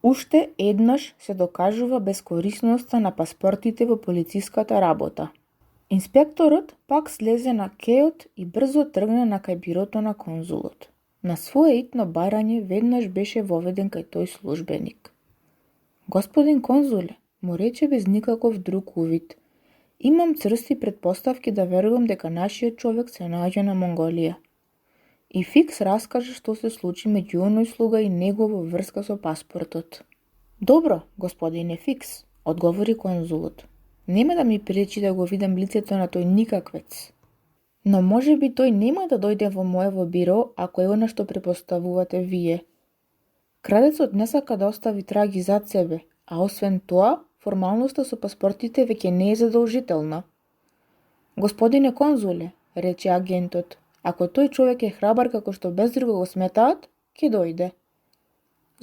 Уште еднаш се докажува бескорисноста на паспортите во полициската работа. Инспекторот пак слезе на кеот и брзо тргна на кај бирото на конзулот. На свое итно барање веднаш беше воведен кај тој службеник. Господин конзуле, му рече без никаков друг увид, имам црсти претпоставки да верувам дека нашиот човек се наоѓа на Монголија. И Фикс раскажа што се случи меѓу оној слуга и него во врска со паспортот. Добро, господине Фикс, одговори конзулот. Нема да ми пречи да го видам лицето на тој никаквец. Но може би тој нема да дојде во моево биро ако е она што препоставувате вие. Крадецот не сака да остави траги зад себе, а освен тоа, формалноста со паспортите веќе не е задолжителна. Господине конзуле, рече агентот, ако тој човек е храбар како што без друго го сметаат, ќе дојде.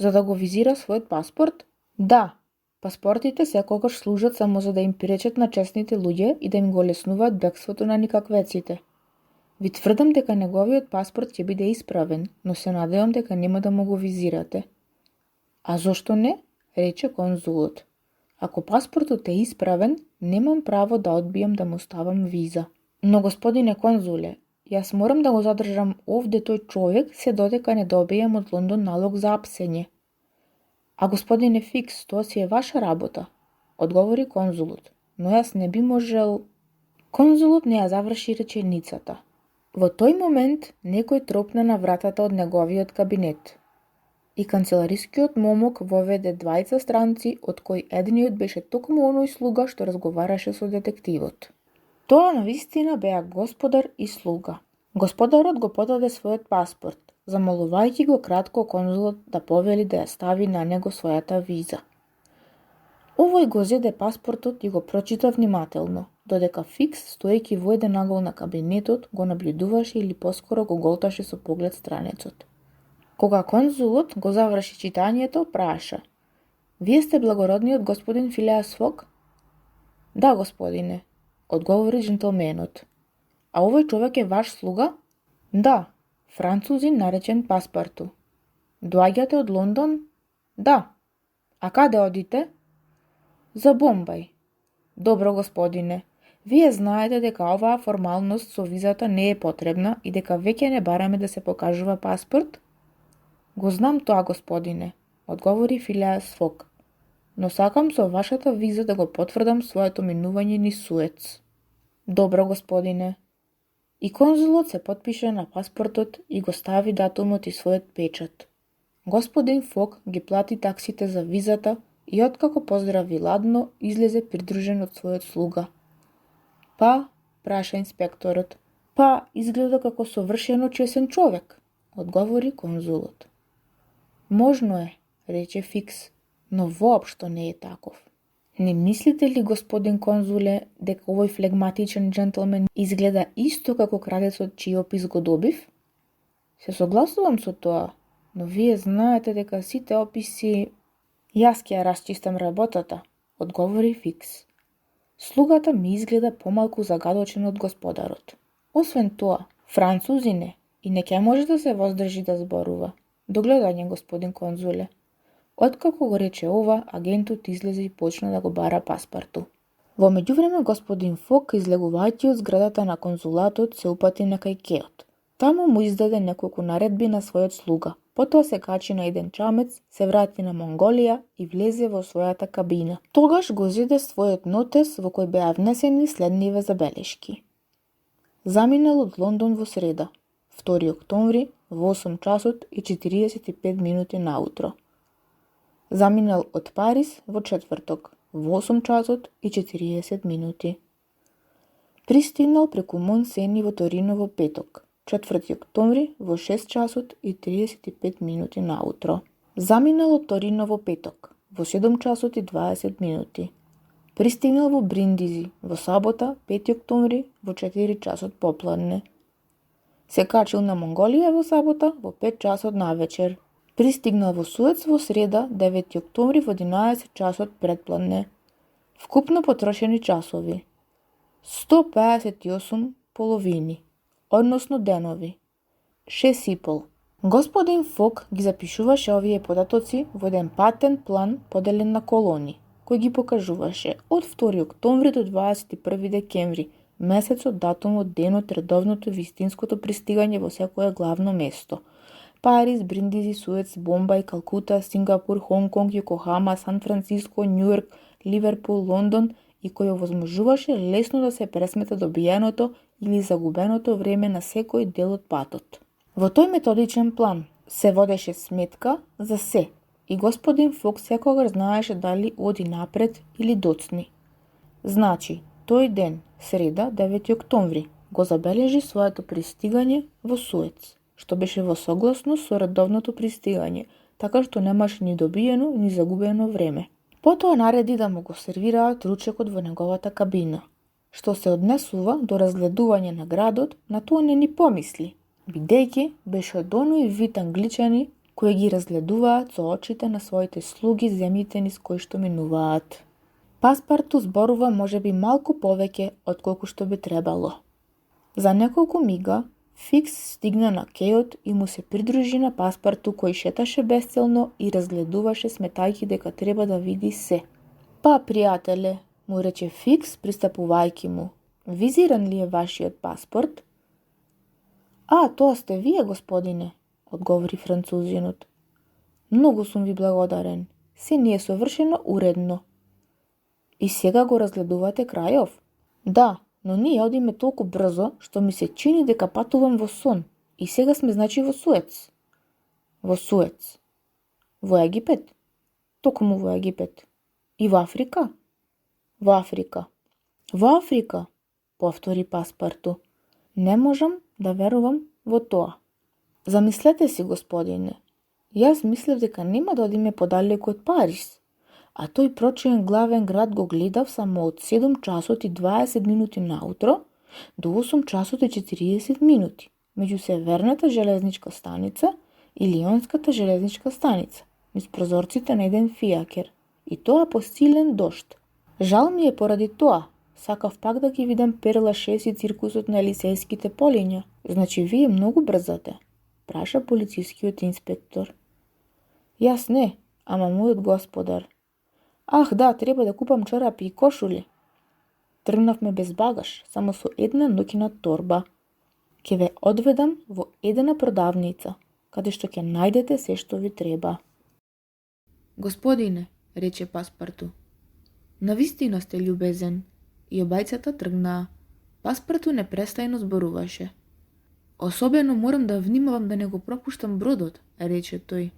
За да го визира својот паспорт? Да, паспортите секогаш служат само за да им пречат на честните луѓе и да им го леснуваат бегството на никаквеците. Ви тврдам дека неговиот паспорт ќе биде исправен, но се надевам дека нема да му го визирате. А зошто не? Рече конзулот. Ако паспортот е исправен, немам право да одбијам да му ставам виза. Но господине конзуле, јас морам да го задржам овде тој човек се додека не добијам од Лондон налог за апсење. А господине Фикс, тоа си е ваша работа, одговори конзулот, но јас не би можел... Конзулот не ја заврши реченицата. Во тој момент некој тропна на вратата од неговиот кабинет. И канцеларискиот момок воведе двајца странци, од кои едниот беше токму оној слуга што разговараше со детективот. Тоа навистина беа господар и слуга. Господарот го подаде својот паспорт, замолувајќи го кратко конзулот да повели да ја стави на него својата виза. Овој го зеде паспортот и го прочита внимателно, додека Фикс, стоејќи во еден агол на кабинетот, го наблюдуваше или поскоро го голташе со поглед странецот. Кога конзулот го заврши читањето, праша: Вие сте благородниот господин Филеас Фок? Да, господине, одговори джентлменот. А овој човек е ваш слуга? Да, французин наречен Паспарту. Доаѓате од Лондон? Да. А каде одите? За Бомбај. Добро, господине. Вие знаете дека оваа формалност со визата не е потребна и дека веќе не бараме да се покажува паспорт? Го знам тоа, господине, одговори Филеас Фок. Но сакам со вашата виза да го потврдам своето минување низ Суец. Добро, господине. И конзулот се потпише на паспортот и го стави датумот и својот печат. Господин Фок ги плати таксите за визата и откако поздрави ладно, излезе придружен од својот слуга. Па, праша инспекторот. Па, изгледа како совршено чесен човек, одговори конзулот. Можно е, рече Фикс, но воопшто не е таков. Не мислите ли, господин конзуле, дека овој флегматичен джентлмен изгледа исто како крадецот чиј опис го добив? Се согласувам со тоа, но вие знаете дека сите описи... Јас ќе ја расчистам работата, одговори Фикс. Слугата ми изгледа помалку загадочен од господарот. Освен тоа, французин е и не ќе може да се воздржи да зборува. До гледање, господин конзуле. Откако го рече ова, агентот излезе и почна да го бара паспорту. Во меѓувреме господин Фок, излегувајќи од зградата на конзулатот, се упати на кај кеот. Таму му издаде неколку наредби на својот слуга. Потоа се качи на еден чамец, се врати на Монголија и влезе во својата кабина. Тогаш го зеде својот нотес во кој беа внесени следниве забелешки. Заминал од Лондон во среда, 2 октомври, во 8 часот и 45 минути наутро. Заминал од Париз во четврток, во 8 часот и 40 минути. Пристигнал преку Монсени во Торино во петок, 4 октомври во 6 часот и 35 минути наутро. Заминал од Торино во петок, во 7 часот и 20 минути. Пристигнал во Бриндизи во сабота, 5 октомври во 4 часот попладне. Се качил на Монголија во сабота во 5 часот навечер. Пристигнал во Суец во среда, 9 октомври во 11 часот предпладне. Вкупно потрошени часови 158 половини, односно денови, 6,5. Господин Фок ги запишуваше овие податоци во еден патен план поделен на колони, кој ги покажуваше од 2 октомври до 21 декември, месецот, датумот, денот, редовното, вистинското пристигање во секое главно место. Париз, Бриндизи, Суец, Бомбај, Калкута, Сингапур, Хонг-Конг, Јокохама, Сан Франциско, Њујорк, Ливерпул, Лондон и кој овозможуваше лесно да се пресмета добиеното или загубеното време на секој дел од патот. Во тој методичен план се водеше сметка за се и господин Фок секогаш знаеше дали оди напред или доцни. Значи, тој ден, среда, 9 октомври, го забележи своето пристигање во Суец, што беше во согласност со редовното пристигање, така што немаше ни добиено ни загубено време. Потоа нареди да му го сервираат ручекот во неговата кабина. Што се однесува до разгледување на градот, на тоа не ни помисли, бидејќи беше од оној вид англичани кои ги разгледуваат со очите на своите слуги земјите низ кои што минуваат. Паспарту зборува можеби малку повеќе од колку што би требало. За неколку мига Фикс стигна на кејот и му се придружи на Паспарту кој шеташе бесцелно и разгледуваше сметајќи дека треба да види се. Па, пријателе, му рече Фикс пристапувајќи му, визиран ли е вашиот паспорт? А, тоа сте вие, господине, одговори французинот. Многу сум ви благодарен, се ни е совршено уредно. И сега го разгледувате крајов? Да, но ние одиме толку брзо, што ми се чини дека патувам во сон. И сега сме значи во Суец. Во Суец. Во Египет? Токму во Египет. И во Африка? Во Африка. Во Африка, повтори Паспарту. Не можам да верувам во тоа. Замислете си, господине. Јас мислев дека нема да одиме подалеку од Париз. А тој прочуен главен град го гледав само од 7 часот и 20 минути наутро до 8 часот и 40 минути, меѓу Северната железничка станица и Лионската железничка станица, низ прозорците на еден фијакер, и тоа по силен дожд. Жал ми е поради тоа, сакав пак да ги видам Перла 6 и циркусот на Елисејските полиња. Значи вие многу брзате, праша полицискиот инспектор. Јас не, ама мојот господар. Ах, да, треба да купам чорапи и кошули. Тргнавме без багаж, само со една ноќна торба. Ке ве одведам во едена продавница, каде што ќе најдете се што ви треба. Господине, рече Паспарту, навистина сте љубезен. И обајцата тргнаа. Паспарту непрестајно зборуваше. Особено морам да внимавам да не го пропуштам бродот, рече тој.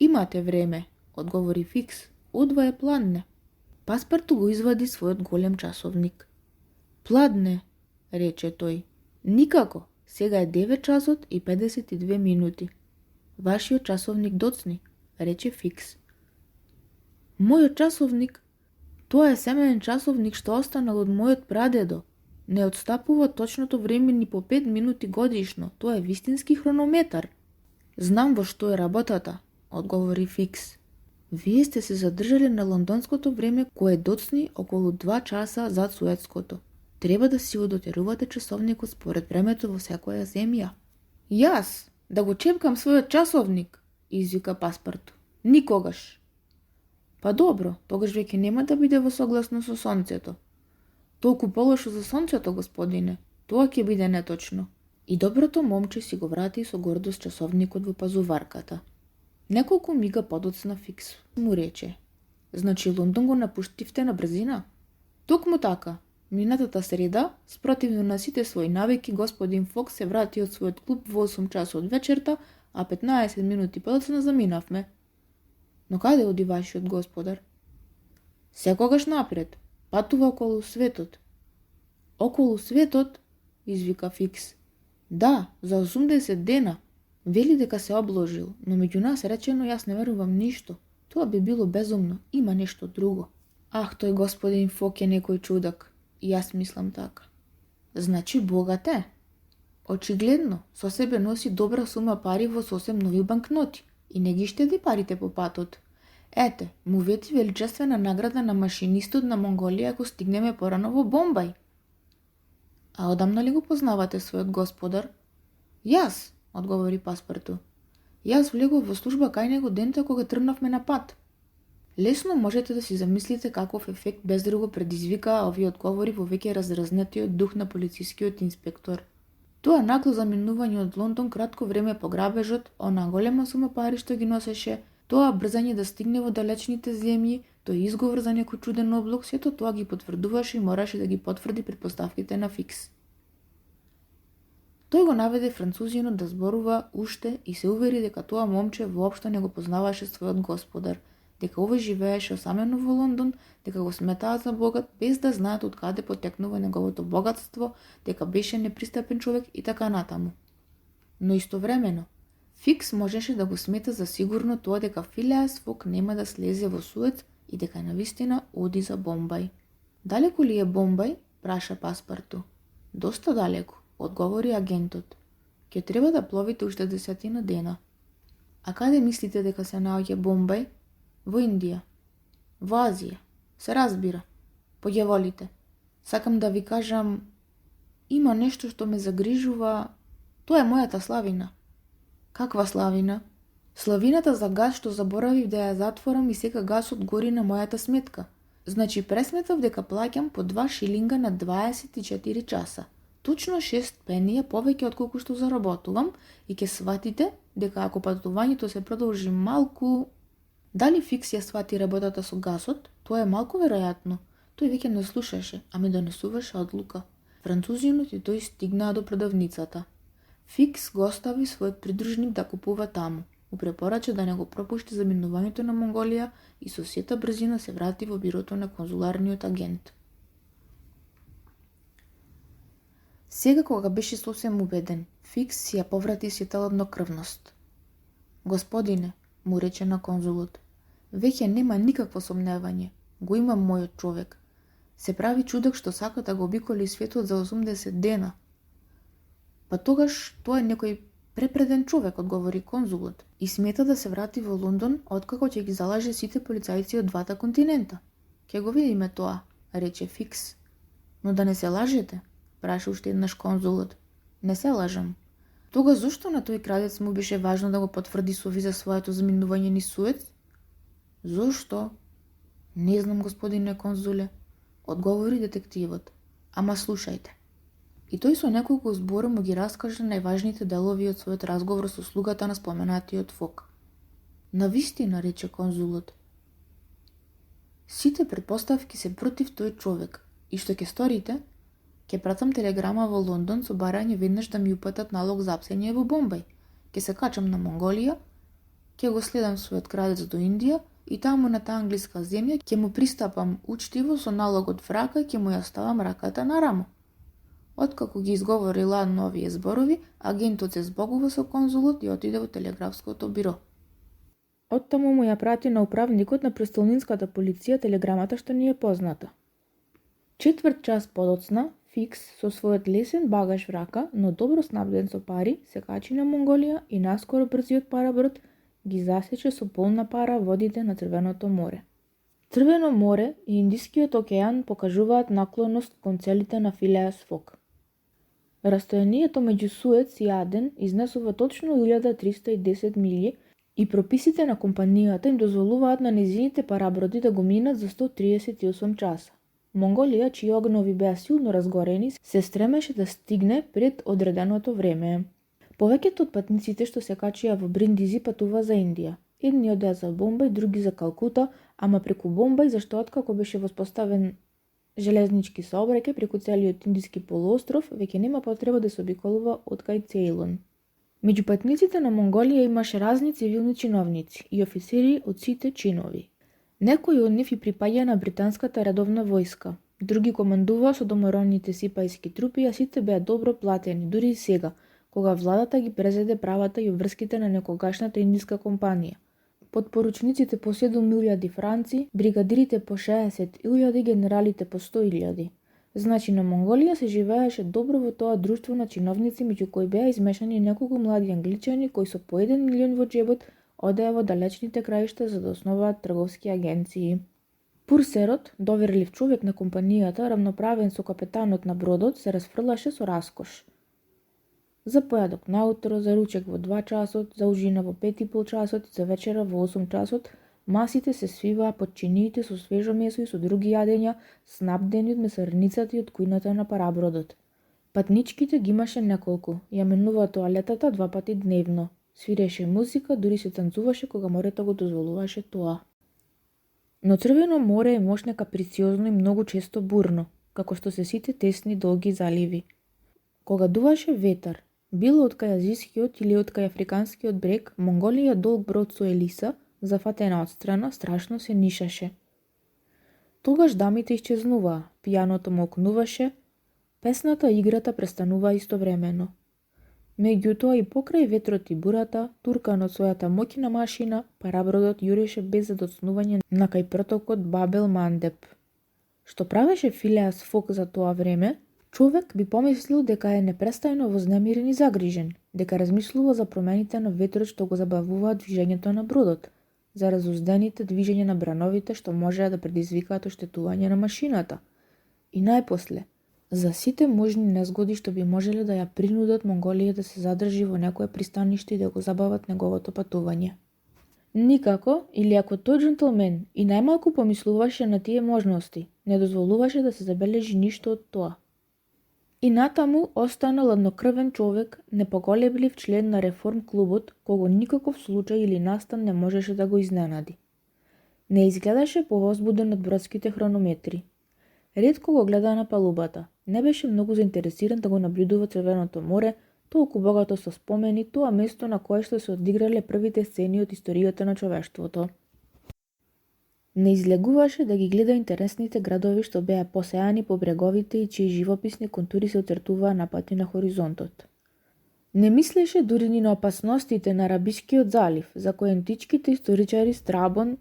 Имате време, одговори Фикс. Одва е пладне. Паспарту го извади својот голем часовник. Пладне, рече тој. Никако, сега е 9 часот и 52 минути. Вашиот часовник доцни, рече Фикс. Мојот часовник? Тоа е семеен часовник што останал од мојот прадедо. Не отстапува точното време ни по 5 минути годишно. Тоа е вистински хронометар. Знам во што е работата, одговори Фикс. Вие сте се задржали на лондонското време кое доцни околу 2 часа зад суетското. Треба да си одотерувате часовникот според времето во секоја земја. Јас, да го чепкам својот часовник, извика Паспарту. Никогаш. Па добро, тогаш веќе нема да биде во согласно со сонцето. Толку полошо за сонцето, господине. Тоа ќе биде неточно. И доброто момче си го врати со гордост часовникот во пазуварката. Неколку мига подоцна Фикс му рече. Значи Лондон го напуштивте на брзина? Токму така. Минатата среда, спротивно на сите своји навики, господин Фок се врати од својот клуб во 8 часот вечерта, а 15 минути подоцна заминавме. Но каде оди вашиот господар? Секогаш напред, патува околу светот. Околу светот? Извика Фикс. Да, за 80 дена. Вели дека се обложил, но меѓу нас речено јас не верувам ништо. Тоа би било безумно, има нешто друго. Ах, тој господин Фок е некој чудак. И јас мислам така. Значи богат е. Очигледно, со себе носи добра сума пари во сосем нови банкноти и не ги штеди парите по патот. Ете, му вети величествена награда на машинистот на Монголија ако стигнеме порано во Бомбај. А одамна ли го познавате својот господар? Јас, одговори Паспарту. Јас влегов во служба кај него дента кога тргнавме на пат. Лесно можете да си замислите каков ефект без друго предизвикаа овие одговори во веќе разразнатиот дух на полицискиот инспектор. Тоа нагло заминување од Лондон кратко време по грабежот, она голема сума пари што ги носеше, тоа брзање да стигне во далечните земји, тој изговор за некој чуден облог, сето тоа ги потврдуваше и мораше да ги потврди предпоставките на Фикс. Тој го наведе французинот да зборува уште и се увери дека тоа момче воопшто не го познаваше својот господар, дека овој живееше осамено во Лондон, дека го сметаат за богат, без да знаат од каде потекнува неговото богатство, дека беше непристапен човек и така натаму. Но истовремено, Фикс можеше да го смета за сигурно тоа дека Филеас Фок нема да слезе во Суец и дека навистина оди за Бомбај. Далеку ли е Бомбај? Праша Паспарту. Доста далеку, одговори агентот. Ќе треба да пловите уште 10 дена. А каде мислите дека се наоѓа Бомбај? Во Индија. Во Азија. Се разбира. По ѓаволите. Сакам да ви кажам, има нешто што ме загрижува. Тоа е мојата славина. Каква славина? Славината за газ што заборавив да ја затворам и сега газот гори на мојата сметка. Значи пресметав дека плаќам по 2 шилинга на 24 часа. Точно 6 пенија повеќе отколку што заработувам и ќе сватите дека ако патувањето се продолжи малку... Дали Фикс ја свати работата со газот? Тоа е малку веројатно. Тој веќе не слушаше, а ми донесуваше одлука. Французинот и тој стигнаа до продавницата. Фикс го остави својот придружник да купува таму. Му препорача да не го пропушти заминувањето на Монголија и со сета брзина се врати во бирото на конзуларниот агент. Сега кога беше сосем убеден, Фикс си ја поврати сета ладнокрвност. Господине, му рече на конзулот, веќе нема никакво сомневање. Го имам мојот човек. Се прави чудак што сака да го обиколи светот за 80 дена. Па тогаш тоа е некој препреден човек, одговори конзулот, и смета да се врати во Лондон откако ќе ги залаже сите полицајци од двата континента. Ќе го видиме тоа, рече Фикс. Но да не се лажете, праша уште еднаш конзулот. Не се лажам. Тога зошто на тој крадец му беше важно да го потврди Софи за своето заминување низ Суец? Зошто? Не знам, господине конзуле, одговори детективот. Ама слушајте. И тој со неколку збора му ги раскажа најважните делови од својот разговор со слугата на споменатиот Фок. Навистина, рече конзулот. Сите предпоставки се против тој човек. И што ќе сторите? Ќе пратам телеграма во Лондон со барање веднаш да ми упатат налог за апсење во Бомбај. Ќе се качам на Монголија, ќе го следам својот крадец до Индија и таму на таа англиска земја ќе му пристапам учтиво со налогот в рака и ќе му ја ставам раката на рамо. Откако ги изговори ладно овие зборови, агентот се збогува со конзулот и отиде во телеграфското биро. Оттаму му ја прати на управникот на престолнинската полиција телеграмата што ни е позната. Четврт час подоцна, Фикс со својот лесен багаж в рака, но добро снабден со пари, се качи на Монголија и наскоро брзиот параброд ги засече со полна пара водите на Црвеното море. Црвено море и Индискиот океан покажуваат наклоност кон целите на Филеас Фок. Растојанието меѓу Суец и Аден изнесува точно 1310 милји и прописите на компанијата им дозволуваат на незините параброди да го минат за 138 часа. Монголија, чии огнови беа силно разгорени, се стремеше да стигне пред одреденото време. Повеќето од патниците што се качија во Бриндизи патува за Индија. Едни одеа за Бомбај, други за Калкута, ама преку Бомбај, зашто откако беше воспоставен железнички сообраќај преку целиот Индиски полуостров, веќе нема потреба да се обиколува од кај Цейлон. Меѓу патниците на Монголија имаше разни цивилни чиновници и офицери од сите чинови. Некои од нив и припаѓа на британската редовна војска, други командуваа со доморонните сипајски трупи, а сите беа добро платени, дури и сега, кога владата ги презеде правата и обврските на некогашната индиска компанија. Подпоручниците по 7.000 франци, бригадирите по 60.000, генералите по 100.000. Значи на Монголија се живееше добро во тоа друштво на чиновници, меѓу кои беа измешани неколку млади англичани кои со по 1 милион во џебот одеа во далечните краишта за да основаат трговски агенции. Пурсерот, доверлив човек на компанијата, равноправен со капетанот на бродот, се расфрлаше со раскош. За појадок наутро, за ручек во 2 часот, за ужина во 5,5 часот и за вечера во 8 часот, масите се свиваа под чиниите со свежо месо и со други јадења, снабдени од месарницата и од кујната на парабродот. Патничките ги имаше неколку, ја менуваа тоалетата 2 пати дневно. Свиреше музика, дури се танцуваше кога морето го дозволуваше тоа. Но Црвено море е мошне каприциозно и многу често бурно, како што се сите тесни долги заливи. Кога дуваше ветар, било од кај азискиот или од кај африканскиот брег, Монголија долг брод со Елиса, зафатена од страна, страшно се нишаше. Тогаш дамите исчезнуваа, пијаното мокнуваше, песната и играта престануваа истовремено. Меѓутоа и покрај ветрот и бурата, туркан од својата моќна машина, парабродот јуреше без задоцнување на кај протокот Бабел Мандеб. Што правеше Филеас Фок за тоа време, човек би помислил дека е непрестајно вознемирен и загрижен, дека размислува за промените на ветрот што го забавуваа движењето на бродот, за разуздените движења на брановите што можеа да предизвикаат оштетување на машината. И најпосле, за сите можни незгоди што би можеле да ја принудат Монголија да се задржи во некое пристаниште и да го забават неговото патување. Никако, или ако тој джентлмен и најмалку помислуваше на тие можности, не дозволуваше да се забележи ништо од тоа. И натаму остана ладнокрвен човек, непоголеблив член на реформ клубот, кого никаков случај или настан не можеше да го изненади. Не изгледаше повозбуден од бродските хронометри. Ретко го гледа на палубата, не беше многу заинтересиран да го наблюдува Црвеното море, толку богато со спомени, тоа место на кое што се одиграле првите сцени од историјата на човештвото. Не излегуваше да ги гледа интересните градови што беа посеани по бреговите и чии живописни контури се очертуваа напати на хоризонтот. Не мислеше дури ни на опасностите на Арабискиот залив, за кои античките историчари Страбон,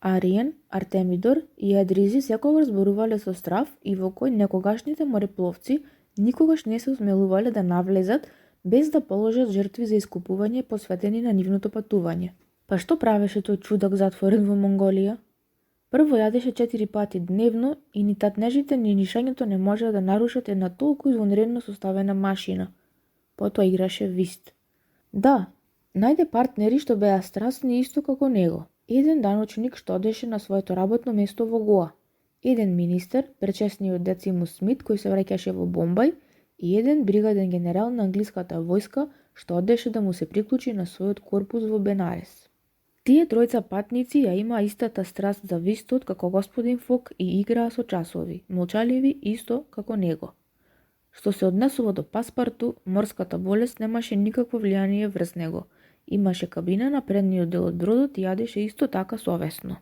Ариен, Артемидор и Едризи секогаш зборувале со страв и во кој некогашните морепловци никогаш не се осмелувале да навлезат без да положат жртви за искупување посветени на нивното патување. Па што правеше тој чудак затворен во Монголија? Прво јадеше 4 пати дневно и ни татнежите ни нишањето не можеа да нарушат една толку извонредно составена машина. Потоа играше вист. Да, најде партнери што беа страстни исто како него. Еден даночник што одеше на своето работно место во Гоа, еден министер, пречесниот Децимус Смит кој се враќаше во Бомбај и еден бригаден генерал на англиската војска што одеше да му се приклучи на својот корпус во Бенарес. Тие тројца патници ја имаа истата страст за вистот како господин Фок и играа со часови, молчаливи исто како него. Што се однесува до Паспарту, морската болест немаше никакво влијание врз него. Имаше кабина на предниот дел од бродот и јадеше исто така совесно.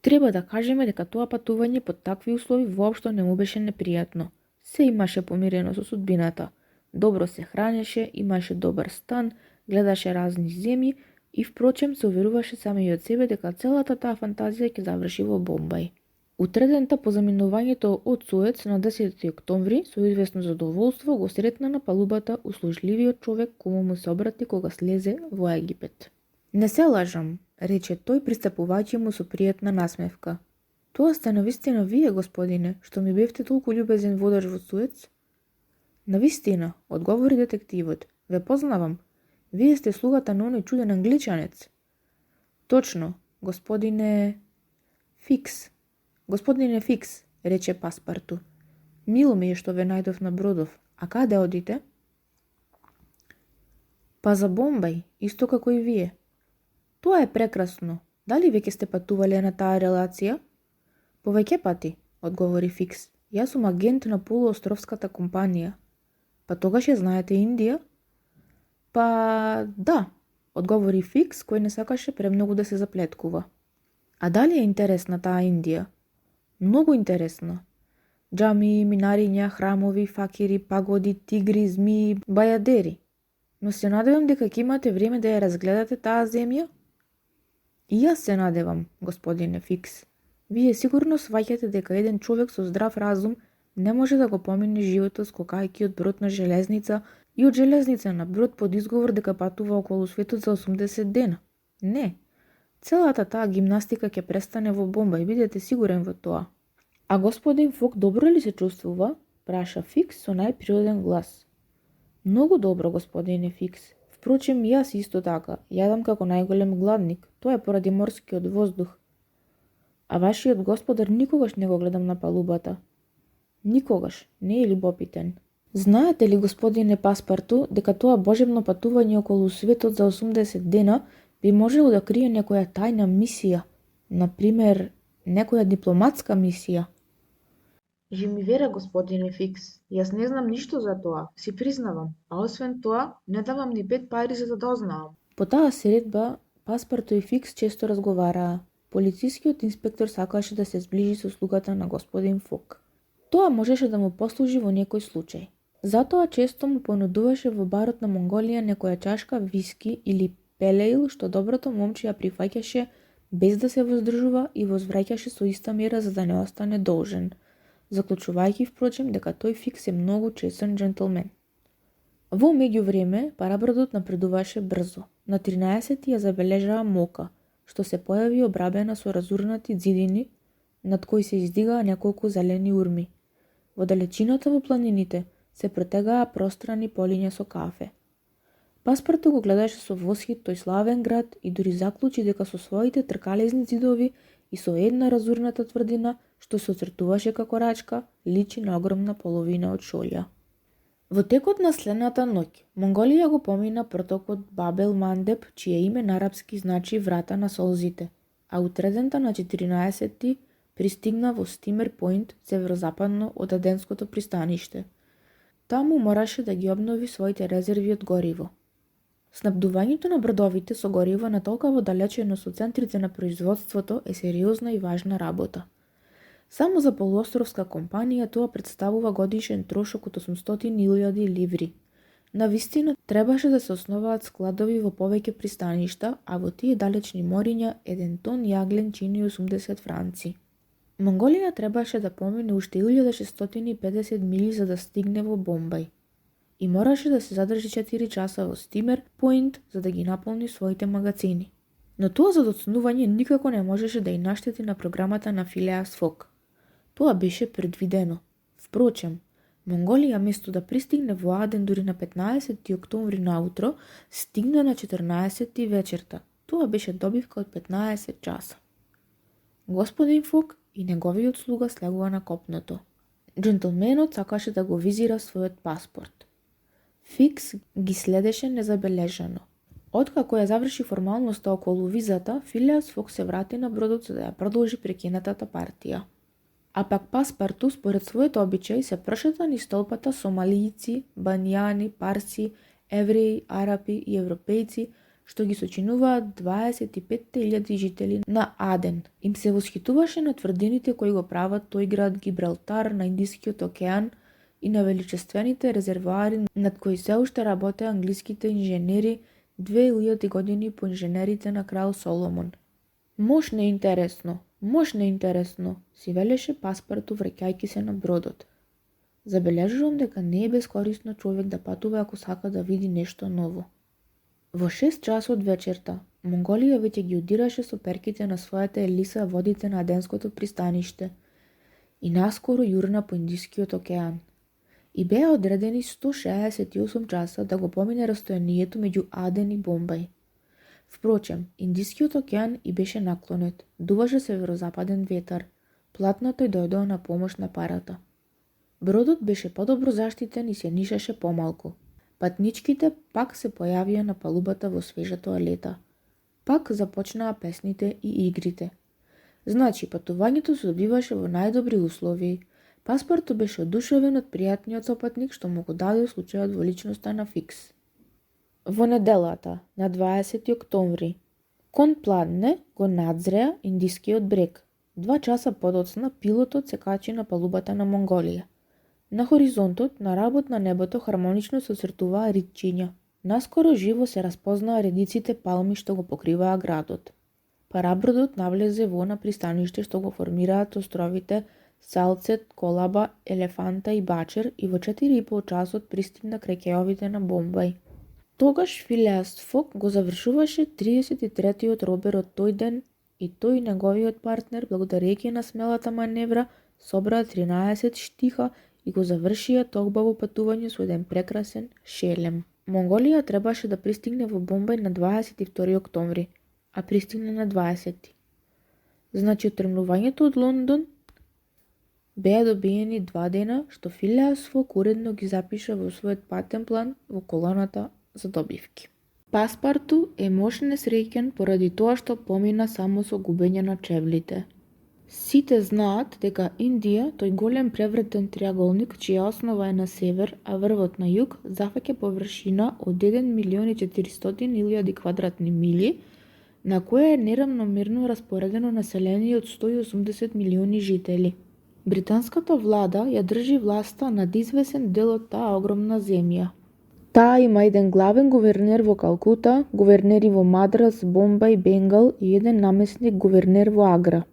Треба да кажеме дека тоа патување под такви услови воопшто не му беше непријатно. Се имаше помирено со судбината. Добро се хранеше, имаше добар стан, гледаше разни земји и впрочем се уверуваше самиот себе дека целата таа фантазија ќе заврши во Бомбај. Утредента по заминувањето од Суец на 10 октомври со известно задоволство го сретна на палубата услужливиот човек кому му се обрати кога слезе во Египет. Не се лажам, рече тој пристапувајќи му со пријатна насмевка. Тоа сте навистина вие, господине, што ми бевте толку љубезен водач во Суец? Навистина, одговори детективот. Ве познавам. Вие сте слугата на оној чуден англичанец. Точно, господине Фикс. Господине Фикс, рече Паспарту. Мило ми е што ве најдов на бродов. А каде одите? Па за Бомбај, исто како и вие. Тоа е прекрасно. Дали веќе сте патувале на таа релација? Повеќе пати, одговори Фикс. Јас сум агент на полуостровската компанија. Па тогаш ја знаете Индија? Па да, одговори Фикс, кој не сакаше премногу да се заплеткува. А дали е интересна таа Индија? Многу интересна. Џамии, минариња, храмови, факири, пагоди, тигри, змии, бајадери. Но се надевам дека ќе имате време да ја разгледате таа земја? И јас се надевам, господине Фикс. Вие сигурно сваќате дека еден човек со здрав разум не може да го помине животот скокајќи од брод на железница и од железница на брод под изговор дека патува околу светот за 80 дена. Не. Целата таа гимнастика ќе престане во Бомбај, бидете сигурен во тоа. А господин Фок добро ли се чувствува? Праша Фикс со најприроден глас. Многу добро, господине Фикс. Впрочем, и јас исто така. Јадам како најголем гладник. Тоа е поради морскиот воздух. А вашиот господар никогаш не го гледам на палубата. Никогаш. Не е любопитен. Знаете ли, господине Паспарту, дека тоа божебно патување околу светот за 80 дена би можело да крие некоја тајна мисија? Например, некоја дипломатска мисија? Жи ми вере, господине Фикс, јас не знам ништо за тоа, си признавам, а освен тоа, не давам ни 5 пари за да дознаам. По таа средба, Паспарту и Фикс често разговараа. Полицискиот инспектор сакаше да се зближи со слугата на господин Фок. Тоа можеше да му послужи во некој случај. Затоа често му понудуваше во барот на Монголија некоја чашка виски или пелеил што доброто момче ја прифаќаше без да се воздржува и возвраќаше со иста мера за да не остане должен, заклучувајќи впрочем дека тој Фикс е многу чесен джентлмен. Во меѓувреме, парабродот напредуваше брзо. На 13 ја забележаа мока, што се појави обрабена со разурнати ѕидини, над кои се издигаа неколку зелени урми. Во далечината во планините се протегаа пространи полиња со кафе. Паспарту го гледаше со восхит тој славен град и дури заклучи дека со своите тркалезни ѕидови и со една разурната тврдина, што се оцртуваше како рачка, личи на огромна половина од шолја. Во текот на следната ноќ, Монголија го помина протокот Бабел Мандеб, чие име на арапски значи врата на солзите, а утредента на 14 пристигна во Стимер Поинт, северозападно од Аденското пристаниште. Таму мораше да ги обнови своите резерви од гориво. Снабдувањето на бродовите со гориво на толкова далечено со центрите на производството е сериозна и важна работа. Само за полуостровска компанија тоа представува годишен трошок од 800.000 ливри. Навистина требаше да се основаат складови во повеќе пристаништа, а во тие далечни мориња 1 тон јаглен чини 80 франци. Монголија требаше да помине уште 1650 мили за да стигне во Бомбај и мораше да се задржи 4 часа во Стимер Поинт за да ги наполни своите магазини. Но тоа задоцнување никако не можеше да и наштети на програмата на Филеас Фок. Тоа беше предвидено. Впрочем, Монголија место да пристигне во Аден дури на 15 октомври наутро, стигна на 14 вечерта. Тоа беше добивка од 15 часа. Господин Фок и неговиот слуга слегува на копното. Джентлменот сакаше да го визира својот паспорт. Фикс ги следеше незабележано. Откако ја заврши формалноста околу визата, Филеас Фок се врати на бродот за да ја продолжи прекинатата партија. А пак Паспарту, според својот обичај, се прошета низ толпата сомалијци, банјани, парси, евреи, арапи и европејци, што ги сочинуваат 25.000 жители на Аден. Им се восхитуваше на тврдините кои го прават тој град Гибралтар на Индискиот океан и на величествените резервоари над кои се уште работе англиските инженери 2000 години по инженерите на крал Соломон. Мош не интересно, си велеше Паспарту враќајќи се на бродот. Забележувам дека не е бескорисно човек да патува ако сака да види нешто ново. Во 6 часот вечерта, Монголија веќе ги удираше со перките на својата елиса водите на Аденското пристаниште и наскоро јурна по Индискиот океан. И беа одредени 168 часа да го помине растојанието меѓу Аден и Бомбај. Впрочем, Индискиот океан и беше наклонет, дуваше северозападен ветар, платното й дојдоа на помош на парата. Бродот беше подобро заштитен и се нишеше помалку. Патничките пак се појавија на палубата во свежето лета. Пак започнаа песните и игрите. Значи, патувањето се одбиваше во најдобри услови. Паспарту беше одушевен од пријатниот сопатник што му го даде случајот во личноста на Фикс. Во неделата, на 20 октомври, кон Пладне го надзреа Индискиот брег. 2 часа подоцна пилотот се качи на палубата на Монголија. На хоризонтот, на работ на небото, хармонично се оцртуваа ритчиња. Наскоро живо се распознаа редиците палми што го покриваа градот. Парабродот навлезе во на пристаниште што го формираат островите Салцет, Колаба, Елефанта и Бачер и во 4,5 часот пристигна крај кеовите на Бомбај. Тогаш Филеас Фок го завршуваше 33-тиот робер од тој ден и тој и неговиот партнер, благодарејќи на смелата маневра, собраа 13 штиха и го завршија тогбаво патување со еден прекрасен шелем. Монголија требаше да пристигне во Бомбај на 22 октомври, а пристигна на 20. Значи, од тргнувањето од Лондон беа добиени 2 дена, што Филеас Фок уредно ги запиша во својот патен план во колоната за добивки. Паспарту е мош несреќен поради тоа што помина само со губење на чевлите. Сите знаат дека Индија, тој голем превртен триаголник, чија основа е на север, а врвот на југ, зафаќа површина од 1.400.000 квадратни милји, на која е неравномерно распоредено население од 180 милиони жители. Британската влада ја држи власта над извесен дел од таа огромна земја. Таа има еден главен гувернер во Калкута, гувернери во Мадрас, Бомбај, Бенгал и еден намесник гувернер во Агра.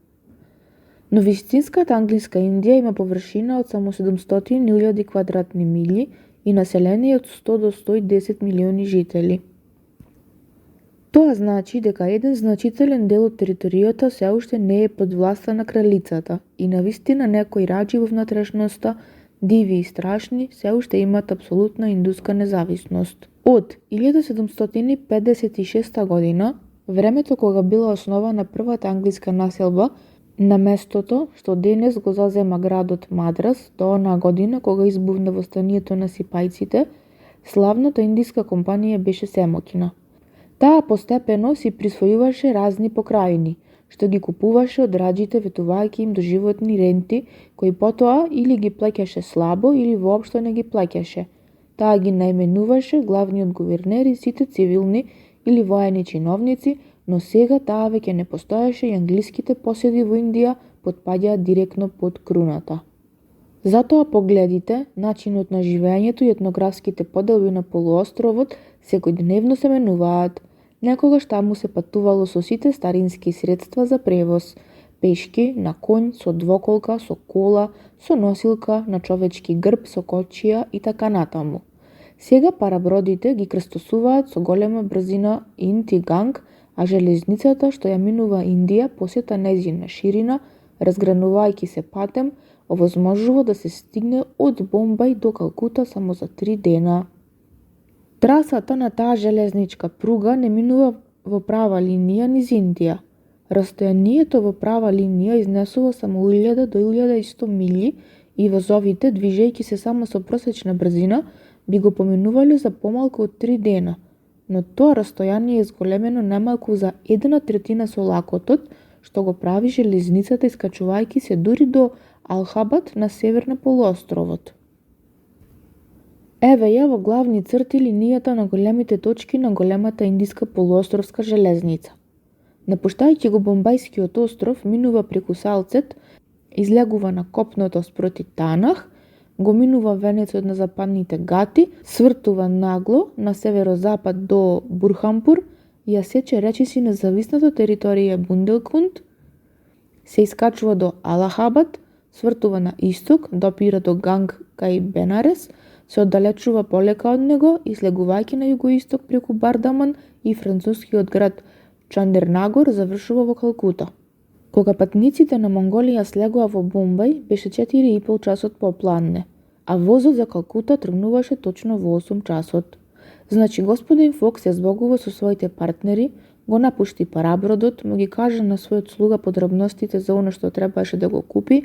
Но вистинската англиска Индија има површина од само 700.000 квадратни милји и население од 100 до 110 милиони жители. Тоа значи дека еден значителен дел од територијата се уште не е под власта на кралицата и навистина некои раџи во внатрешноста, диви и страшни, се уште имаат апсолутна индуска независност. Од 1756 година, времето кога била основана првата англиска населба, на местото што денес го зазема градот Мадрас, до онаа година кога избувна востанието на сипајците, славната индиска компанија беше семокина. Таа постепено си присвојуваше разни покрајни, што ги купуваше од раџите ветувајќи им доживотни ренти, кои потоа или ги плаќаше слабо или воопшто не ги плаќаше. Таа ги наименуваше главниот гувернер и сите цивилни или воени чиновници, но сега таа веќе не постоеше и англиските поседи во Индија потпаѓаат директно под круната. Затоа погледите, начинот на живеењето и етнографските поделби на полуостровот секојдневно се менуваат. Некогаш таму се патувало со сите старински средства за превоз, пешки, на конј, со двоколка, со кола, со носилка, на човечки грб, со кочија и така натаму. Сега парабродите ги крстосуваат со голема брзина Инт и Ганг, а железницата што ја минува Индија по сета нејзина ширина, разгранувајќи се патем, овозможува да се стигне од Бомбај до Калкута само за 3 дена. Трасата на таа железничка пруга не минува во права линија низ Индија. Растојанието во права линија изнесува само 1000 до 1100 милји и возовите, движејќи се само со просечна брзина, би го поминувале за помалку од 3 дена, но тоа растојание е зголемено најмалку за 1/3 со лакотот, што го прави железницата искачувајќи се дури до Алхабад на север на полуостровот. Еве ја во главни црти линијата на големите точки на големата индиска полуостровска железница. Напуштајќи го Бомбајскиот остров, минува преку Салцет, излегува на копното спроти Танах, го минува венецот на западните Гати, свртува нагло на северозапад до Бурханпур, ја сече речиси независната територија Бунделкунд, се искачува до Алахабад, свртува на исток, допира до Ганг кај Бенарес, се оддалечува полека од него и слегувајќи на југоисток преку Бардаман и францускиот град Чандернагор завршува во Калкута. Кога патниците на Монголија слегоа во Бомбај, беше 4,5 часот попладне, а возот за Калкута тргнуваше точно во 8 часот. Значи господин Фок се збогува со своите партнери, го напушти парабродот, му ги кажа на својот слуга подробностите за она што требаше да го купи,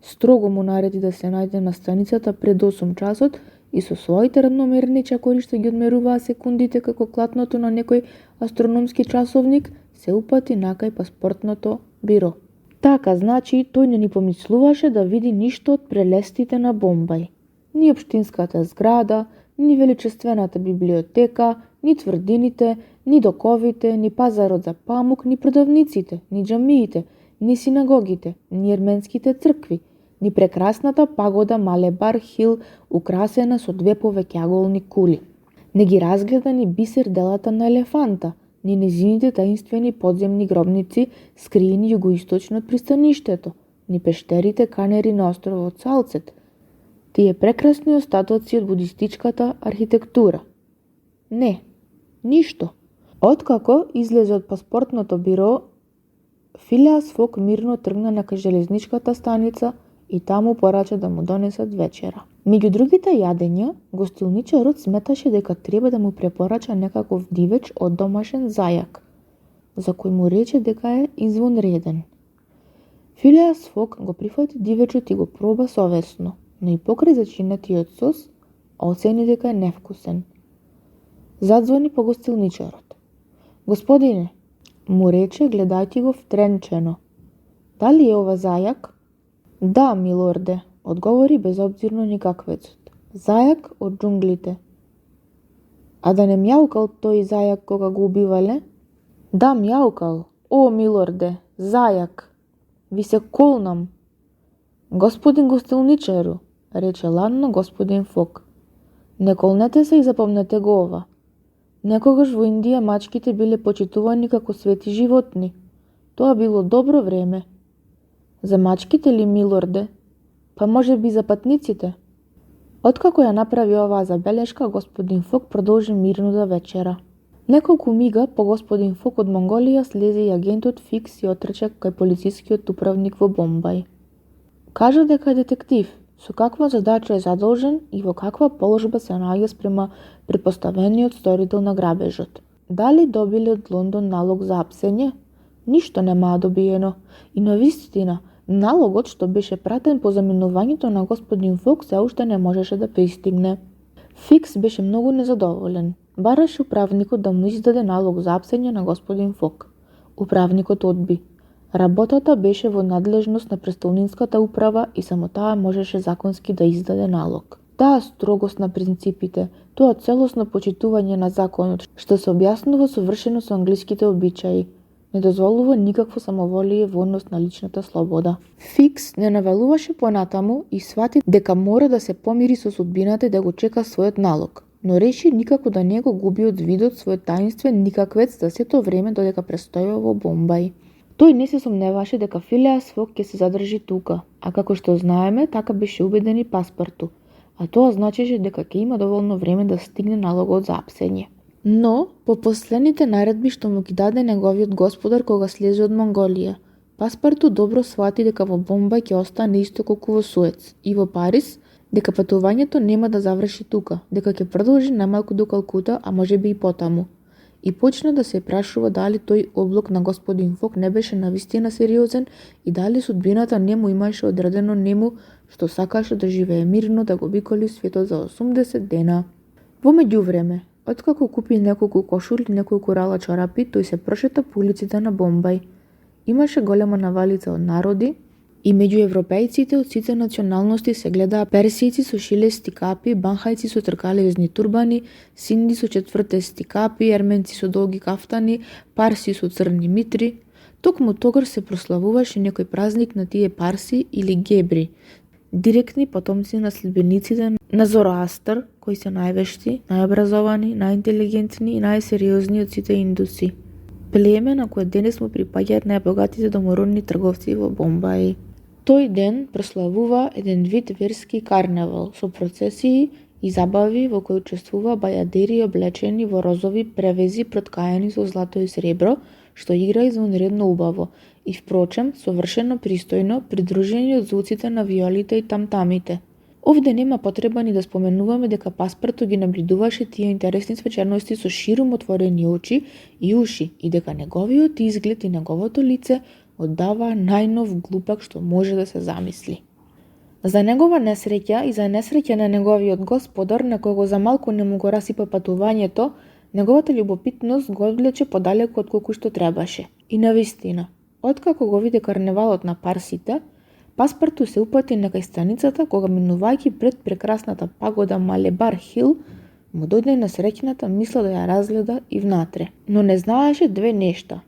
строго му нареди да се најде на станицата пред 8 часот и со своите равномерни чекори што ги одмеруваа секундите како клатното на некој астрономски часовник, се упати накај паспортното биро. Така, значи, тој не ни помислуваше да види ништо од прелестите на Бомбај. Ни општинската зграда, ни величествената библиотека, ни тврдините, ни доковите, ни пазарот за памук, ни продавниците, ни џамиите, ни синагогите, ни ерменските цркви, ни прекрасната пагода Малебар Хил, украсена со 2 повеќаголни кули. Не ги разгледа ни бисер делата на елефанта, ни незините таинствени подземни гробници, скриени југоисточно од пристаништето, ни пештерите канери на островот Салцет, тие прекрасни остатоци од будистичката архитектура. Не, ништо. Откако излезе од паспортното биро, Филеас Фок мирно тргна на железничката станица и таму порача да му донесат вечера. Меѓу другите јадења, гостилничарот сметаше дека треба да му препорача некаков дивеч од домашен зајак, за кој му рече дека е извонреден. Филеас Фок го прифати дивечот и го проба совесно, но и покрај зачинетиот сос, оцени дека е невкусен. Задзвони по гостилничарот. Господине, му рече гледајќи го втренчено. Дали е ова зајак? Да, милорде, одговори безобзирно никаквецот. Зајак од џунглите. А да не мјаукал тој зајак кога го убивале? Да, мјаукал. О, милорде, зајак. Ви се колнам. Господин гостилничару, рече ладно господин Фок. Не колнете се и запомнете го ова. Некогаш во Индија мачките биле почитувани како свети животни. Тоа било добро време. За мачките ли, милорде? Па може би за патниците? Откако ја направи оваа забелешка, господин Фок продолжи мирно да вечера. Неколку мига по господин Фок од Монголија слезе и агентот Фикс и отрча кај полицискиот управник во Бомбај. Кажа дека е детектив, со каква задача е задолжен и во каква положба се наоѓа спрема претпоставениот сторител на грабежот. Дали добиле од Лондон налог за апсење? Ништо немаа добиено. И на вистина, налогот што беше пратен по заминувањето на господин Фок се уште не можеше да пристигне. Фикс беше многу незадоволен. Бараше управникот да му издаде налог за апсење на господин Фок. Управникот одби. Работата беше во надлежност на престолнинската управа и само таа можеше законски да издаде налог. Таа строгост на принципите, тоа целосно почитување на законот, што се објаснува совршено со англиските обичаи, не дозволува никакво самоволие во однос на личната слобода. Фикс не навалуваше понатаму и свати дека мора да се помири со судбината и да го чека својот налог, но реши никако да не го губи од видот својот таинствен никаквец за сето време додека престојува во Бомбај. Тој не се сомневаше дека Филеас Фок ќе се задржи тука, а како што знаеме, така беше убеден и Паспарту, а тоа значеше дека ќе има доволно време да стигне налогот за апсење. Но, по последните наредби што му ги даде неговиот господар кога слезе од Монголија, Паспарту добро свати дека во Бомбај ќе остане исто колку во Суец и во Париз, дека патувањето нема да заврши тука, дека ќе продолжи најмалку до Калкута, а можеби и потаму. И почна да се прашува дали тој облок на господин Фок не беше навистина сериозен и дали судбината не му имаше одредено нему што сакаше да живее мирно да го обиколи светот за 80 дена. Во меѓувреме, откако купи неколку кошули и неколку рала чорапи, тој се прошета по улиците на Бомбај. Имаше голема навалица од народи и меѓу европејците од сите националности се гледаа персијци со шилести капи, банхајци со тркалезни турбани, синди со четвртести капи, ерменци со долги кафтани, парси со црни митри. Токму тогаш се прославуваше некој празник на тие парси или гебри, директни потомци на следбениците на Зороастр, кои се највешти, најобразовани, најинтелигентни и најсериозни од сите индуси. Племе на кое денес му припаѓаат најбогатите домородни трговци во Бомбај. Тој ден прославува еден вид верски карневал со процесии и забави во кои учествува бајадери облечени во розови превези проткаени со злато и сребро, што игра извонредно убаво и впрочем совршено пристојно придружени од звуците на виолите и тамтамите. Овде нема потреба ни да споменуваме дека Паспарту ги набљудуваше тие интересни свечерности со ширум отворени очи и уши и дека неговиот изглед и неговото лице оддава најнов глупак што може да се замисли. За негова несреќа и за несреќа на неговиот господар, на кого за малку не му го расипа патувањето, неговата љубопитност го одвлече подалеку од колку што требаше. И навистина, откако го виде карневалот на парсите, Паспарту се упати некај станицата кога минувајќи пред прекрасната пагода Малебар Хил, му дојде несреќната мисла да ја разгледа и внатре. Но не знаеше две нешта.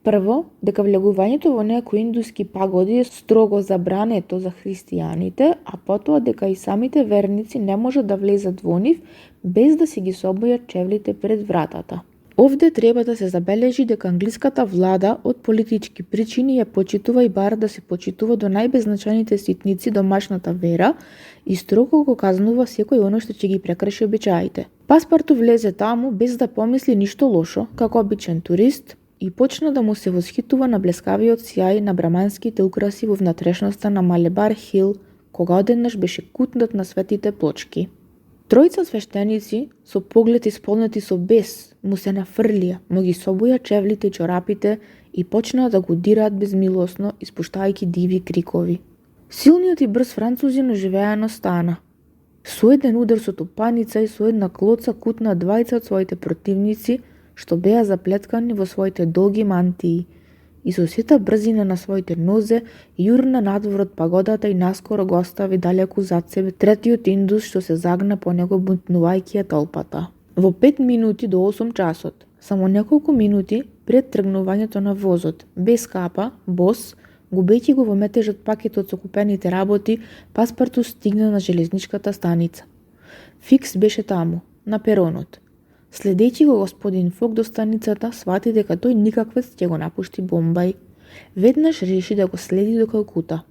Прво, дека влегувањето во некои индуски пагоди е строго забрането за христијаните, а потоа дека и самите верници не можат да влезат во нив без да си ги собојат чевлите пред вратата. Овде треба да се забележи дека англиската влада од политички причини ја почитува и бара да се почитува до најбеззначајните ситници домашната вера и строго го казнува секој оно што ќе ги прекрши обичаите. Паспарту влезе таму без да помисли ништо лошо, како обичен турист, и почна да му се восхитува на блескавиот сјај на браманските украси во внатрешноста на Малебар Хил, кога одеднаш беше кутнат на светите плочки. Тројца свештеници, со поглед исполнети со бес, му се нафрлија, му ги собоја чевлите и чорапите и почнаа да го дираат безмилосно, испуштајќи диви крикови. Силниот и брз французин оживеано стана. Со еден удар со тупаница и со една клоца кутна двајца од своите противници, што беа заплеткани во своите долги мантии, и со сета брзина на своите нозе јурна надвор од пагодата и наскоро го остави далеку зад себе третиот индус што се загна по него бунтнувајќи ја толпата. Во 5 минути до 8 часот, само неколку минути пред тргнувањето на возот, без капа, бос, губејќи го во метежот пакетот со купените работи, Паспарту стигна на железничката станица. Фикс беше таму, на перонот. Следејќи го господин Фок до станицата, свати дека тој никаквец ќе го напушти Бомбај. Веднаш реши да го следи до Калкута,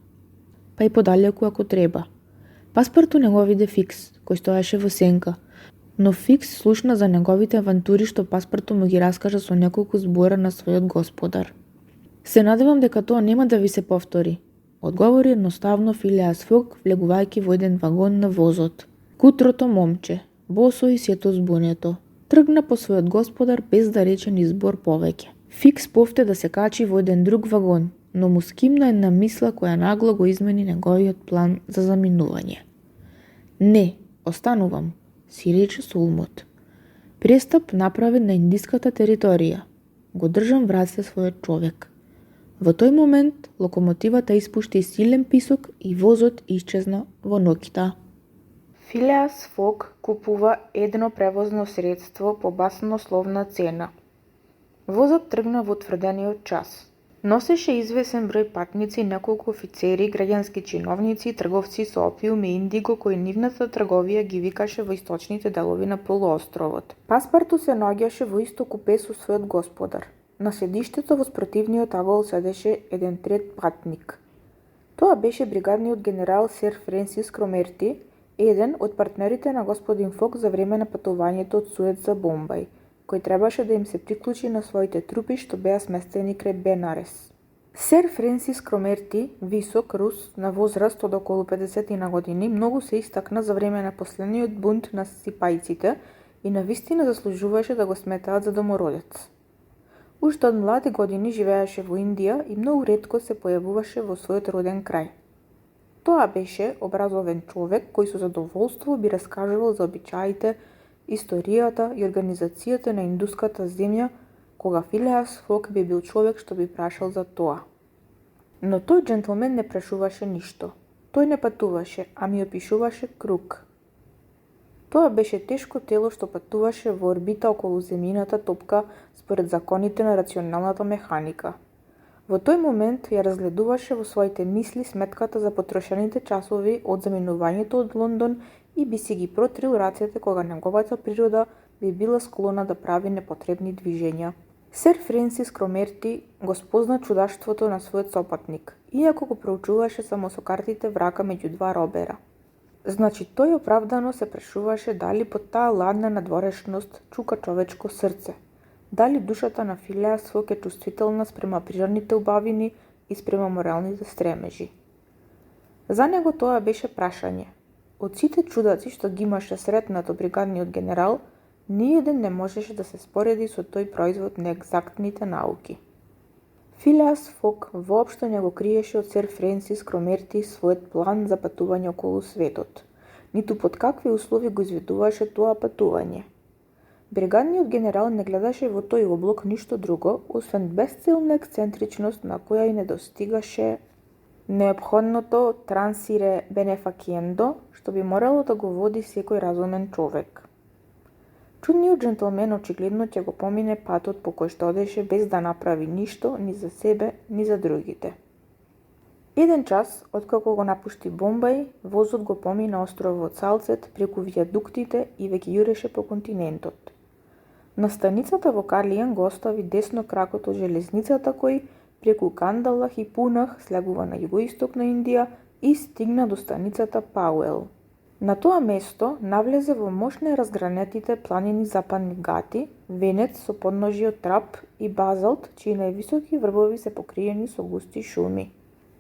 па и подалеку ако треба. Паспарту не го виде Фикс, кој стоеше во сенка, но Фикс слушна за неговите авантури што Паспарту му ги раскажа со неколку збора на својот господар. Се надевам дека тоа нема да ви се повтори, одговори едноставно Филеас Фок, влегувајќи во еден вагон на возот. Кутрото момче, босо и сето збунето, тргна по својот господар без да рече ни збор повеќе. Фикс повте да се качи во еден друг вагон, но му скимна една мисла која нагло го измени неговиот план за заминување. Не, останувам, си рече со умот. Престап направен на индиската територија. Го држам враз се својот човек. Во тој момент локомотивата испушти силен писок и возот исчезна во ноќта. Филеас Фок купува едно превозно средство по баснословна цена. Возот тргна во тврдениот час. Носеше извесен број патници, неколку офицери, граѓански чиновници, трговци со опиум и индиго кои нивната трговија ги викаше во источните делови на полуостровот. Паспарту се наоѓаше во исто купе со својот господар. На седиштето во спротивниот агол седеше еден трет патник. Тоа беше бригадниот генерал Сер Френсис Кромерти, еден од партнерите на господин Фок за време на патувањето од Суец за Бомбај, кој требаше да им се приклучи на своите трупи што беа сместени крај Бенарес. Сер Френсис Кромерти, висок рус, на возраст од околу 50 на години, многу се истакна за време на последниот бунт на сипајците и навистина заслужуваше да го сметаат за домородец. Уште од млади години живееше во Индија и многу ретко се појавуваше во својот роден крај. Тоа беше образовен човек кој со задоволство би раскажувал за обичаите, историјата и организацијата на индуската земја, кога Филеас Фок би бил човек што би прашал за тоа. Но тој джентлмен не прашуваше ништо. Тој не патуваше, а ми опишуваше круг. Тоа беше тешко тело што патуваше во орбита околу земјината топка според законите на рационалната механика. Во тој момент ја разгледуваше во своите мисли сметката за потрошените часови од заминувањето од Лондон и би си ги протрил рацете кога неговата природа би била склона да прави непотребни движења. Сер Френсис Кромерти го спозна чудаштвото на својот сопатник, иако го проучуваше само со картите врака меѓу два робера. Значи тој оправдано се прашуваше дали под таа ладна надворешност чука човечко срце, дали душата на Филеас Фок е чувствителна спрема природните убавини и спрема моралните стремежи. За него тоа беше прашање. Од сите чудаци што ги имаше сретнато бригадниот генерал, ниеден не можеше да се спореди со тој производ на екзактните науки. Филеас Фок воопшто не го криеше од Сер Френсис Кромерти својот план за патување околу светот, ниту под какви услови го изведуваше тоа патување. Бригадниот генерал не гледаше во тој облок ништо друго, освен безцелна ексцентричност на која и не достигаше неопходното трансире бенефакиендо, што би морало да го води секој разумен човек. Чудниот джентлмен очигледно ќе го помине патот по кој што одеше без да направи ништо ни за себе, ни за другите. Еден час, откако го напушти Бомбај, возот го помина островот Салцет преку вијадуктите и веќе јуреше по континентот. На станицата во Карлијан го остави десно кракот од железницата кој, преку Кандалах и Пунах, слегува на југоисток на Индија и стигна до станицата Пауел. На тоа место навлезе во мощно разгранетите планини Западни Гати, венец со подножје од трап и базалт, чии највисоки врвови се покриени со густи шуми.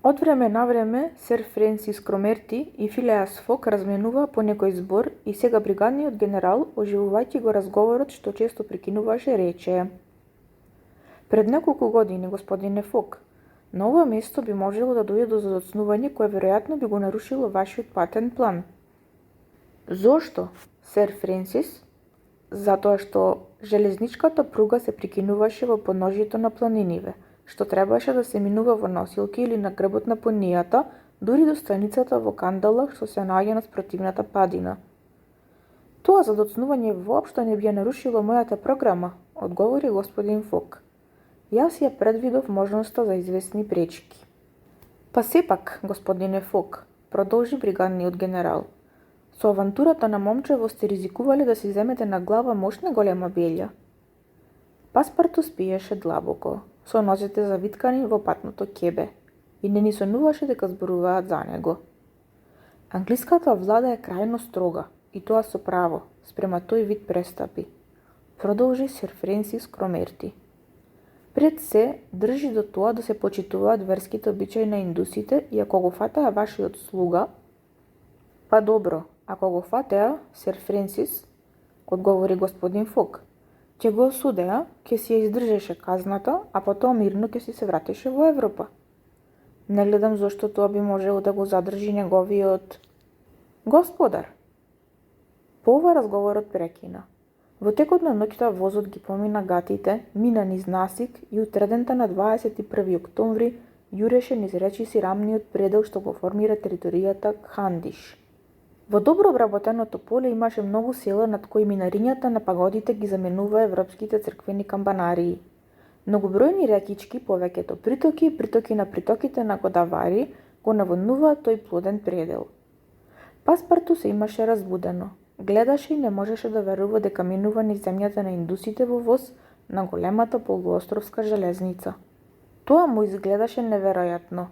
Од време на време, сер Френсис Кромерти и Филеас Фок разменуваа по некој збор и сега бригадниот генерал, оживувајќи го разговорот што често прекинуваше, рече: Пред неколку години, господине Фок, на ова место би можело да дојде до задоцнување кое веројатно би го нарушило вашиот патен план. Зошто, сер Френсис? Затоа што железничката пруга се прекинуваше во подножјето на планиниве, што требаше да се минува во носилки или на грбот на понијата, дури до станицата во Кандалах што се наоѓа на спротивната падина. Тоа задоцнување воопшто не би ја нарушило мојата програма, одговори господин Фок. Јас ја предвидов можноста за известни пречки. Па сепак, господине Фок, продолжи бригадниот генерал, со авантурата на момчево сте ризикувале да си земете на глава мощна голема белја. Паспарту спиеше длабоко, со нозете завиткани во патното ќебе, и не ни сонуваше дека зборуваат за него. Англиската влада е крајно строга, и тоа со право, спрема тој вид престапи, продолжи сер Френсис Кромерти. Пред се, држи до тоа да се почитуваат верските обичаи на индусите и ако го фатеа вашиот слуга, па добро, ако го фатеа, сер Френсис, одговори господин Фок, ќе го осудеа, ќе си ја издржеше казната, а потоа мирно ќе си се вратеше во Европа. Не гледам зошто тоа би можело да го задржи неговиот господар. По ова разговорот прекина. Во текот на ноќта возот ги помина гатите, мина низ насик и утредента на 21. октомври јуреше низ речиси рамниот предел што го формира територијата Кхандиш. Во добро обработеното поле имаше многу села над кои минарињата на пагодите ги заменува европските црквени камбанарии. Многобројни рекички, повеќето притоки, притоки на притоките на Годавари, го наводнуваат тој плоден предел. Паспарту се имаше разбудено. Гледаше и не можеше да верува дека минува низ земјата на индусите во воз на големата полуостровска железница. Тоа му изгледаше неверојатно.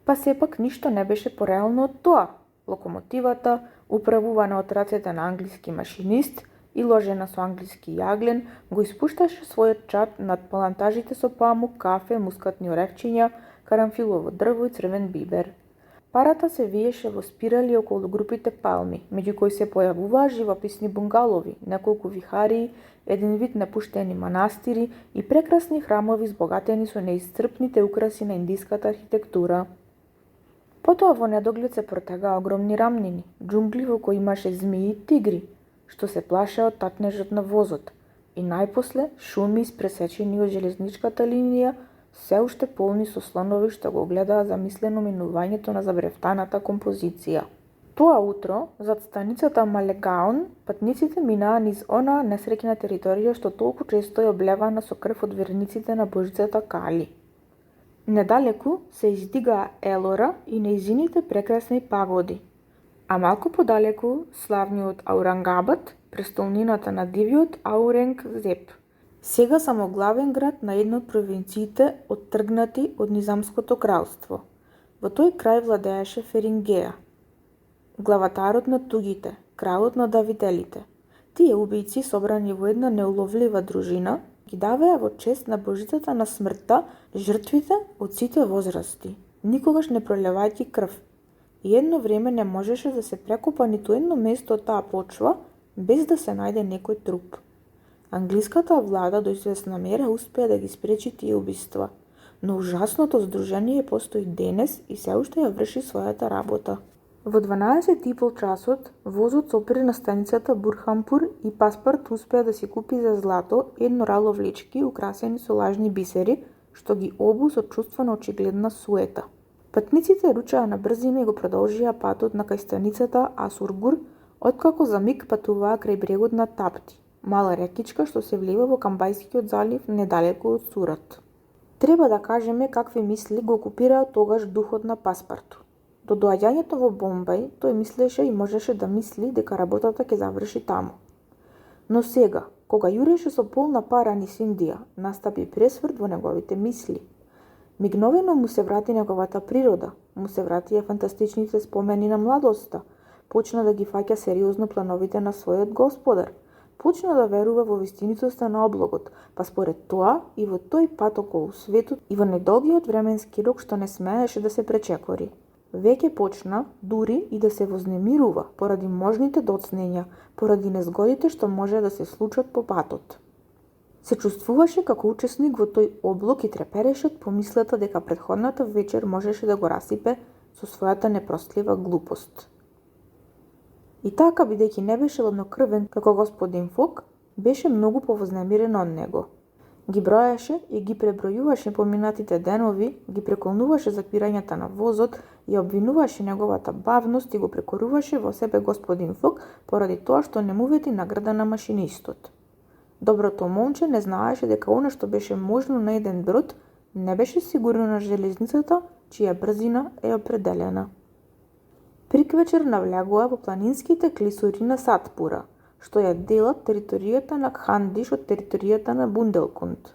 Па сепак ништо не беше пореално од тоа. Локомотивата, управувана од рацете на англиски машинист и ложена со англиски јаглен, го испушташе својот чад над плантажите со памук, кафе, мускатни оревчиња, карамфилово дрво и црвен бибер. Парата се виеше во спирали околу групите палми, меѓу кои се појавуваа живописни бунгалови, неколку вихарии, еден вид напуштени манастири и прекрасни храмови збогатени со неисцрпните украси на индиската архитектура. Потоа во недоглед се протегаа огромни рамнини, џунгли во кои имаше змии и тигри, што се плашеа од татнежот на возот, и најпосле шуми испресечени од железничката линија, се уште полни со слонови што го гледаа замислено минувањето на забревтаната композиција. Тоа утро, зад станицата Малегаон, патниците минаа низ онаа несреќна територија што толку често е облевана со крв од верниците на божицата Кали. Недалеку се издигаа Елора и нејзините прекрасни пагоди, а малку подалеку славниот Аурангабад, престолнината на дивиот Аурангзеб. Сега само главен град на една од провинциите оттргнати од Низамското кралство. Во тој крај владееше Ферингеа, главатарот на тугите, кралот на давителите. Тие убијци, собрани во една неуловлива дружина, ги давеа во чест на божицата на смртта жртвите од сите возрасти, никогаш не пролевајќи крв. И едно време не можеше да се прекопа ниту едно место од таа почва без да се најде некој труп. Англиската влада до известна мера успеа да ги спречи тие убиства, но ужасното здружение постои денес и се уште ја врши својата работа. Во 12:30 часот возот сопри на станицата Бурханпур и Паспарт успеа да си купи за злато едно рало влечки украсени со лажни бисери, што ги обу со чувство на очигледна суета. Патниците ручаа на брзина и го продолжија патот на кај станицата Асургур, откако за миг патуваа крај брегот на Тапти, мала рекичка што се влива во Камбајскиот залив недалеку од Сурат. Треба да кажеме какви мисли го окупираа тогаш духот на Паспарту. До доаѓањето во Бомбај, тој мислеше и можеше да мисли дека работата ќе заврши таму. Но сега, кога јуреше со полна пара низ Индија, настапи пресврт во неговите мисли. Мигновено му се врати неговата природа, му се вратија фантастичните спомени на младоста, Почна да ги фаќа сериозно плановите на својот господар. Почна да верува во вистинитоста на облогот, па според тоа и во тој пат околу светот и во недолгиот временски рок што не смееше да се пречекори. Веќе почна дури и да се вознемирува поради можните доцнења, поради незгодите што може да се случат по патот. Се чувствуваше како учесник во тој облог и трепереше од помислата дека претходната вечер можеше да го расипе со својата непростлива глупост. И така, бидејќи не беше ладнокрвен како господин Фок, беше многу повознемирен од него. Ги броеше и ги пребројуваше поминатите денови, ги преколнуваше запирањата на возот и обвинуваше неговата бавност и го прекоруваше во себе господин Фок поради тоа што не му вети награда на машинистот. Доброто момче не знаеше дека она што беше можно на еден брод не беше сигурно на железницата, чија брзина е определена. Приквечер навлегува во планинските клисури на Сатпура, што ја делат територијата на Кхандиш од територијата на Бунделкунд.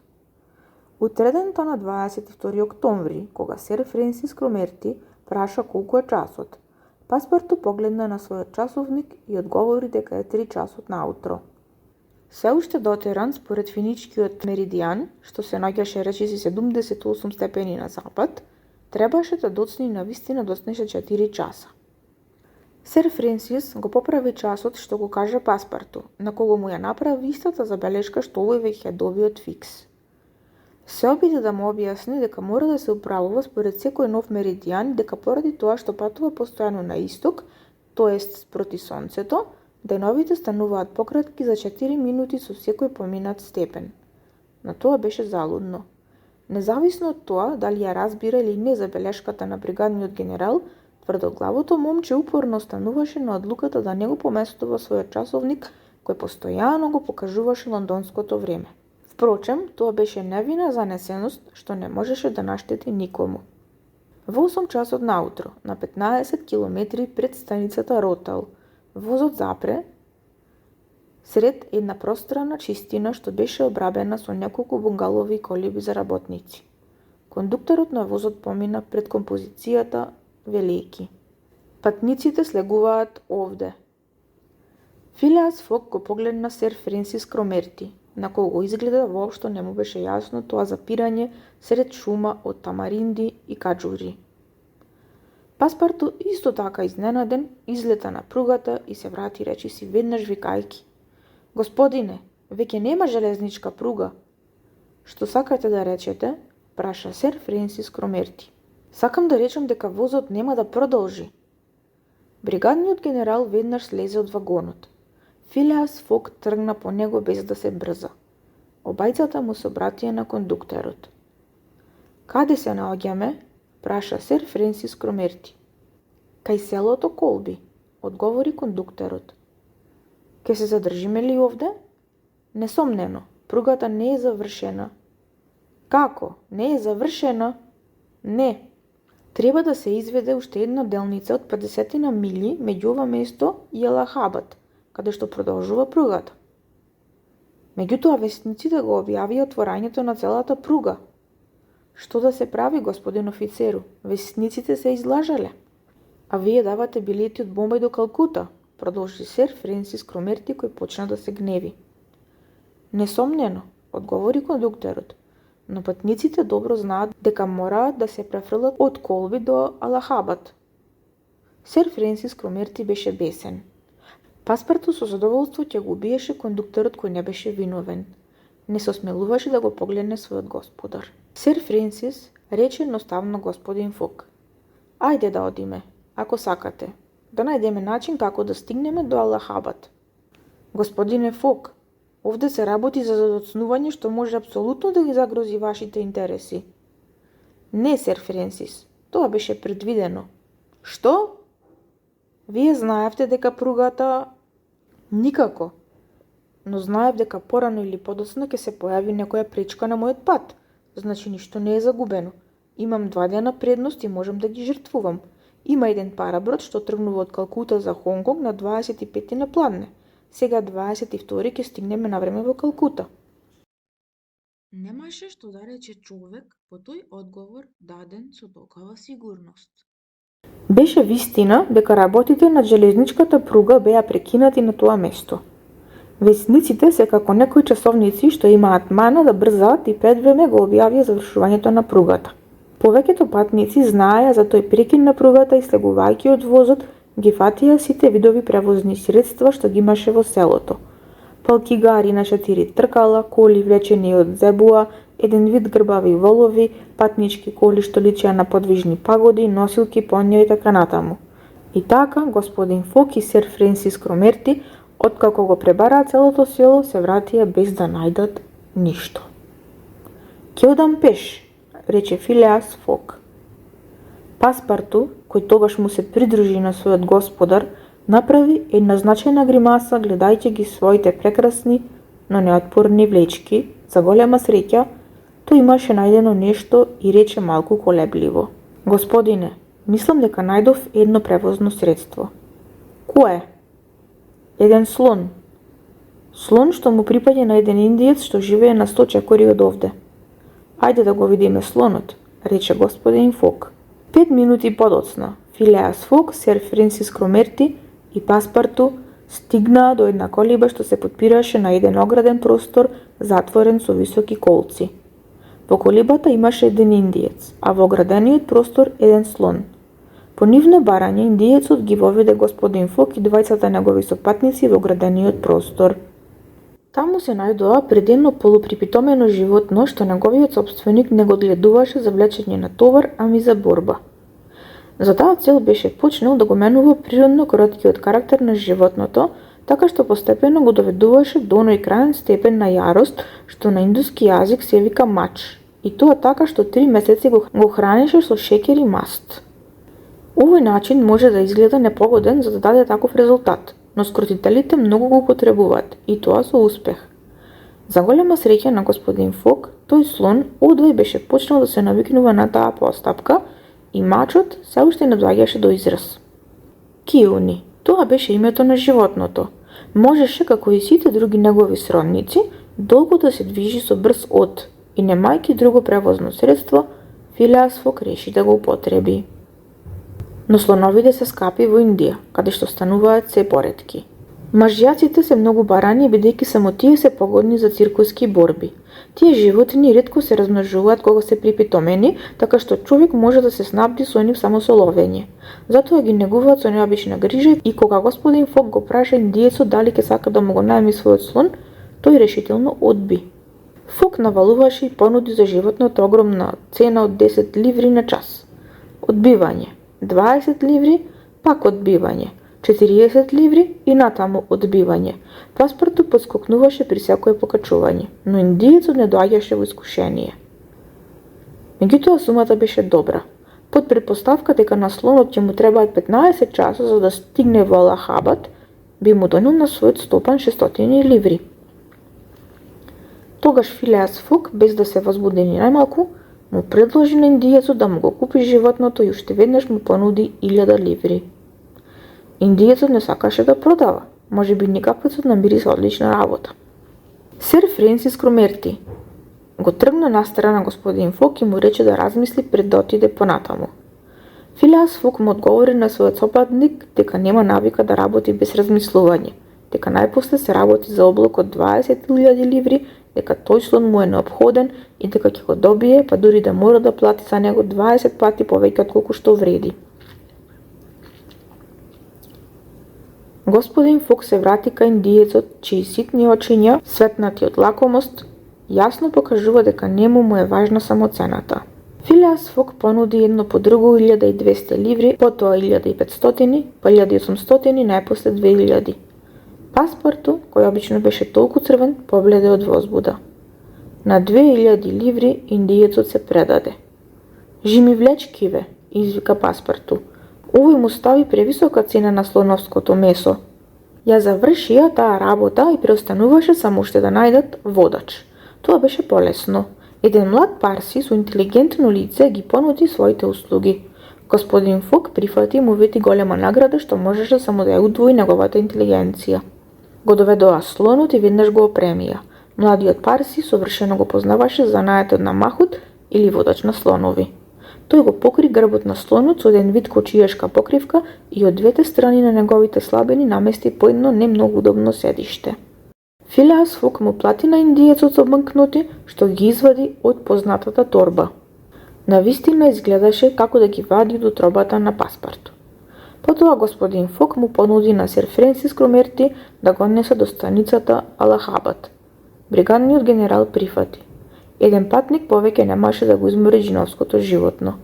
Утредента на 22 октомври, кога сер Френсис Кромерти праша колку е часот, Паспорту погледна на својот часовник и одговори дека е 3 часот наутро. Се уште дотеран според финичкиот меридијан, што се наоѓаше речиси 78 степени на запад, требаше да доцни на вистина доцнеше 4 часа. Сер Френсис го поправи часот што го кажа Паспорту, на кого му ја направи истата забелешка што овој веќе доби од Фикс. Се обиде да му објасни дека мора да се управува според секој нов меридијан, дека поради тоа што патува постојано на исток, тоест спроти сонцето, деновите стануваат пократки за 4 минути со секој поминат степен. На тоа беше залудно. Независно од тоа дали ја разбира или не забелешката на бригадниот генерал, тврдоглавото момче упорно остануваше на одлуката да не го поместува својот часовник кој постојано го покажуваше лондонското време. Впрочем, тоа беше невина занесеност што не можеше да наштети никому. Во 8 часот наутро, на 15 километри пред станицата Ротал, возот запре сред една пространа чистина што беше обрабена со неколку бунгалови и колиби за работници. Кондукторот на возот помина пред композицијата велејки: "Патниците слегуваат овде." Филеас Фок го погледна сер Френсис Кромерти, на кого изгледа воопшто не му беше јасно тоа запирање сред шума од тамаринди и каџури. Паспорту исто така изненаден излета на пругата и се врати речиси веднаш викајки: "Господине, веќе нема железничка пруга." "Што сакате да речете?" праша сер Френсис Кромерти. "Сакам да речам дека возот нема да продолжи." Бригадниот генерал веднаш слезе од вагонот. Филеас Фок тргна по него без да се брза. Обајцата му се обратија на кондукторот. "Каде се наоѓаме?" праша сер Френсис Кромерти. "Кај селото Колби," одговори кондукторот. "Ке се задржиме ли овде?" "Несомнено, пругата не е завршена." "Како? Не е завршена?" "Не. Треба да се изведе уште една делница од 50 милји меѓу ова место и Елахабад, каде што продолжува пругата." Меѓутоа вестниците го објавија отворањето на целата пруга. "Што да се прави, господин офицеру? Вестниците се излажале." "А вие давате билети од Бомбај до Калкута," продолжи сер Френсис Кромерти, кој почна да се гневи. "Несомнено," одговори кондукторот, "но патниците добро знаат дека мораат да се префрлат од Колби до Алахабад." Сер Френсис Кромерти беше бесен. Паспорту со задоволство ќе го убиеше кондукторот кој не беше виновен. Не се осмелуваше да го погледне својот господар. Сер Френсис рече едноставно господин Фок: "Ајде да одиме, ако сакате. Да најдеме начин како да стигнеме до Алахабад." "Господине Фок, овде се работи за задоцнување што може апсолутно да ги загрози вашите интереси." "Не, сер Френсис, тоа беше предвидено." "Што? Вие знаевте дека пругата..." "Никако. Но знаев дека порано или подоцна ќе се појави некоја пречка на мојот пат. Значи ништо не е загубено. Имам 2 дена предност и можам да ги жртвувам. Има еден параброд што тргнува од Калкута за Хонгконг на 25 на пладне. Сега 22 ќе стигнеме на време во Калкута." Немаше што да рече човек по тој одговор даден со толкова сигурност. Беше вистина дека работите на железничката пруга беа прекинати на тоа место. Весниците се како некои часовници што имаат мана да брзаат и пред време го објавија завршувањето на пругата. Повеќето патници знаеја за тој прекин на пругата и слегувајќи од возот, ги фатија сите видови превозни средства што ги имаше во селото. Палкигари на 4 тркала, коли влечени од зебуа, еден вид грбави волови, патнички коли што личеа на подвижни пагоди, носилки, понја и така натаму. И така, господин Фок и сер Френсис Кромерти, откако го пребараа целото село, се вратија без да најдат ништо. "Ќе одам пеш," рече Филеас Фок. Паспарту, кој тогаш му се придружи на својот господар, направи една значајна гримаса гледајќи ги своите прекрасни, но неотпорни влечки. За голема среќа, тој имаше најдено нешто и рече малку колебливо: "Господине, мислам дека најдов едно превозно средство." "Кое?" "Еден слон. Слон што му припаѓа на еден индиец што живее на 100 чекори од овде." "Ајде да го видиме слонот," рече господин Фок. 5 минути подоцна, Филеас Фок, сер Френсис Кромерти и Паспарту стигнаа до една колиба што се потпираше на еден ограден простор затворен со високи колци. Во колибата имаше еден индиец, а во оградениот простор еден слон. По нивно барање, индиецот ги воведе господин Фок и двајцата негови сопатници во оградениот простор. Таму се најдоа пред едно полуприпитомено животно што неговиот сопственик не го гледуваше за влечење на товар, ами за борба. За таа цел беше почнал да го менува природно короткиот карактер на животното, така што постепено го доведуваше до оној крајен степен на јарост што на индуски јазик се вика мач, и тоа така што 3 месеци го хранеше со шеќер и маст. Овој начин може да изгледа непогоден за да даде таков резултат, но скротителите многу го употребуваат, и тоа со успех. За голема среќа на господин Фок, тој слон одвај беше почнал да се навикнува на таа постапка и мачот се уште не доаѓаше до израз. Киуни, тоа беше името на животното. Можеше, како и сите други негови сродници, долго да се движи со брз од и немајки друго превозно средство, Филеас Фок реши да го употреби. Но слоновите се скапи во Индија, каде што стануваат се поретки. Мажјаците се многу барани бидејќи само тие се погодни за циркуски борби. Тие животни ретко се размножуваат кога се припитомени, така што човек може да се снабди со нив само со ловење. Затоа ги негуваат со необична грижа и кога господин Фок го праша индиецот дали ќе сака да му го најми својот слон, тој решително одби. Фок навалуваше и понуди за животното огромна цена од 10 ливри на час. Одбивање. 20 ливри, пак одбивање. 40 ливри и натаму одбивање. Паспарту подскокнуваше при секое покачување, но индиецот не доаѓаше во искушение. Меѓутоа сумата беше добра. Под претпоставка дека на слонот ќе му требаат 15 часа за да стигне во Алахабад, би му донел на својот стопан 600 ливри. Тогаш Филеас Фок, без да се возбуди ни најмалку, му предложи на индиецот да му го купи животното и уште веднаш му понуди 1000 ливри. Индиецот не сакаше да продава, можеби никаквецот намириса одлична работа. Сер Френсис Кромерти го тргна настрана на господин Фок и му рече да размисли пред да отиде понатаму. Филеас Фок му одговори на својот сопатник дека нема навика да работи без размислување, дека најпосле се работи за облог од 20.000 ливри, дека тој слон му е неопходен и дека ќе го добие, па дури да мора да плати за него 20 пати повеќе од колку што вреди. Господин Фок се врати кај индиецот, чии ситни очиња, светнати од лакомост, јасно покажува дека нему му е важна само цената. Филеас Фок понуди едно по друго 1200 ливри, потоа 1500, па 1800 и најпосле 2000. Паспарту, кој обично беше толку црвен, побледе од возбуда. На 2000 ливри индиецот се предаде. "Жими влечкиве," извика Паспарту. Овој му стави превисока цена на слоновското месо. Ја завршија таа работа и преостануваше само уште да најдат водач. Тоа беше полесно. Еден млад парси со интелигентно лице ги понуди своите услуги. Господин Фок прифати и му вети голема награда што можеше само да ја удвои неговата интелигенција. Го доведоа слонот и веднаш го опремија. Младиот парси совршено го познаваше занаетот на махут или водач на слонови. Тој го покри грбот на слонот со еден вид кочиешка покривка и од двете страни на неговите слабини намести по едно не многу удобно седиште. Филеас Фок му плати на индиецот со банкноти, што ги извади од познатата торба. Навистина изгледаше како да ги вади од утробата на паспортот. Потоа господин Фок му понуди на сер Френсис Кромерти да го однесе до станицата Алахабад. Бригадниот генерал прифати. Еден патник повеќе немаше да го измори джиновското животно.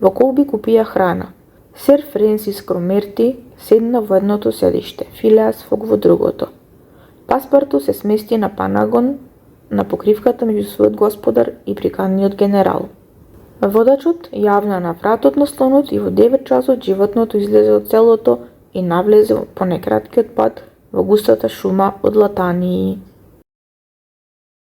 Во колби купија храна. Сер Френсис Кромерти седна во едното седиште, Филеас Фок во другото. Паспортот се смести на панагон на покривката меѓу својот господар и бригадниот генерал. Водачот јавна на вратот на слонот и во 9 часот животното излезе од селото и навлезе по некраткиот пат во густата шума од латании.